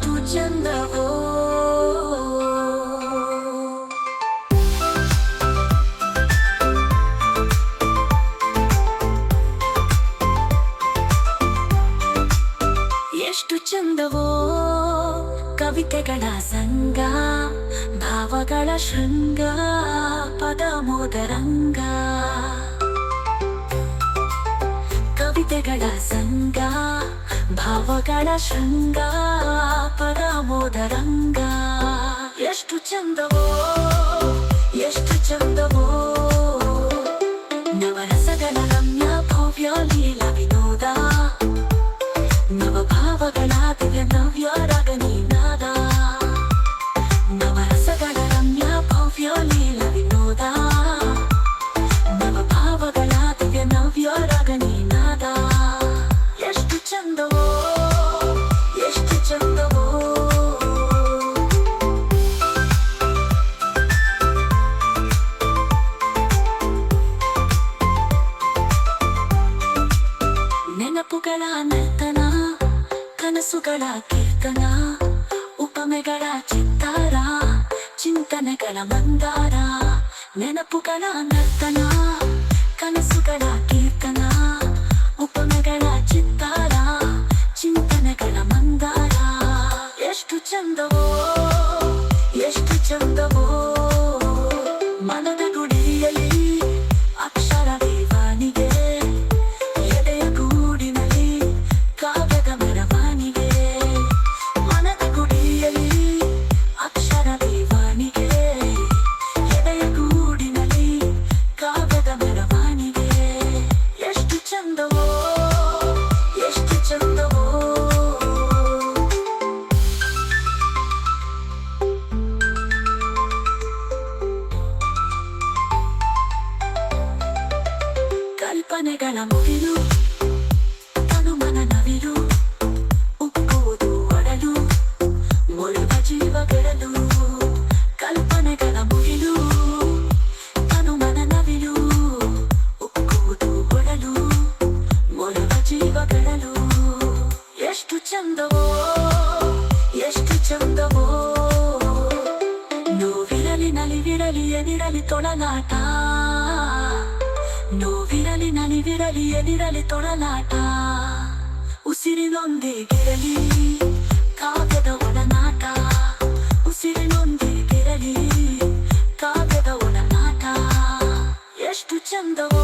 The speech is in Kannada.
ಎಷ್ಟು ಚಂದವೋ ಎಷ್ಟು ಚಂದವೋ ಕವಿತೆಗಳ ಸಂಗ ಭಾವಗಳ ಶೃಂಗ ಪದ ಮೋದರಂಗ ಕವಿತೆಗಳ ಸಂಗ ಭಾವಗಳ ಶೃಂಗ ಪದ ಮೋದರಂಗ ಎಷ್ಟು ಚಂದವೋ ಎಷ್ಟು ಚಂದವೋ ನವರಸಗಳ ರಮ್ಯ ಭವ್ಯ ಲೀಲ ವಿನೋದ ನವಭಾವಗಳ ದಿವ್ಯ ನವ್ಯ ರಾಗನೀನಾದ ನವರಸಗಳ ರಮ್ಯ ಭವ್ಯ ಲೀಲ ವಿನೋದ ನವಭಾವಗಳ ದಿವ್ಯ ನವ್ಯ ರಾಗನೀನಾದ ಎಷ್ಟು ಚಂದವೋ ಎಷ್ಟು ಚಂದವೋ ನೆನಪುಗಳ ನರ್ತನ ಕನಸುಗಳ ಕೀರ್ತನ ಉಪಮೆಗಳ ಚಿತ್ತಾರ ಚಿಂತನೆಗಳ ಮಂದಾರ ನೆನಪುಗಳ ನರ್ತನ ಕನಸುಗಳ ಕೀರ್ತನ ಉಪಮೆಗಳ ಚಿತ್ತಾರ ಚಿಂತನೆಗಳ ಮಂದಾರ ಎಷ್ಟು ಚಂದವೋ ಎಷ್ಟು ಚಂದವೋ ಮನದ ಗುಡಿಯಲ್ಲಿ ಅಕ್ಷರ ದೇವಾನಿಗೆ ಎದೆಯ ಗೂಡಿನಲ್ಲಿ ಕಾವ್ಯದ ಮೆರವಣಿಗೆ ಮನದ ಗುಡಿಯಲ್ಲಿ ಅಕ್ಷರ ದೇವಾನಿಗೆ ಎದೆಯ ಗೂಡಿನಲ್ಲಿ ಕಾವ್ಯದ ಮೆರವಣಿಗೆ ಎಷ್ಟು ಚಂದವೋ ಎಷ್ಟು ಚಂದವೋ ಕಲ್ಪನೆಗಳ ಮುಗಿಲು ತನುಮನ ನವಿಲು ಉಕ್ಕುವುದು ಒಡಲು ಮೊಳುವ ಜೀವಗೆಳಲು ಕಲ್ಪನೆಗಳ ಮುಗಿಲು ತನುಮನ ನವಿಲು ಉಕ್ಕುವುದು ಒಡಲು ಮೊಳುವ ಜೀವಗೆಳಲು ಎಷ್ಟು ಚಂದವೋ ಎಷ್ಟು ಚಂದವೋ ನೋವಿರಲಿ ನಲಿವಿರಲಿ ಎದಿರಲಿ ತೊಳಲಾಟ ನೋವಿರಲಿ ನಲಿವಿರಲಿ ಎದಿರಲಿ ತೊಳಲಾಟ ಉಸಿರಿನೊಂದಿಗಿರಲಿ ಕಾವ್ಯದ ಒಡನಾಟ ಉಸಿರಿನೊಂದಿಗಿರಲಿ ಕಾವ್ಯದ ಒಡನಾಟ ಎಷ್ಟು ಚಂದವೋ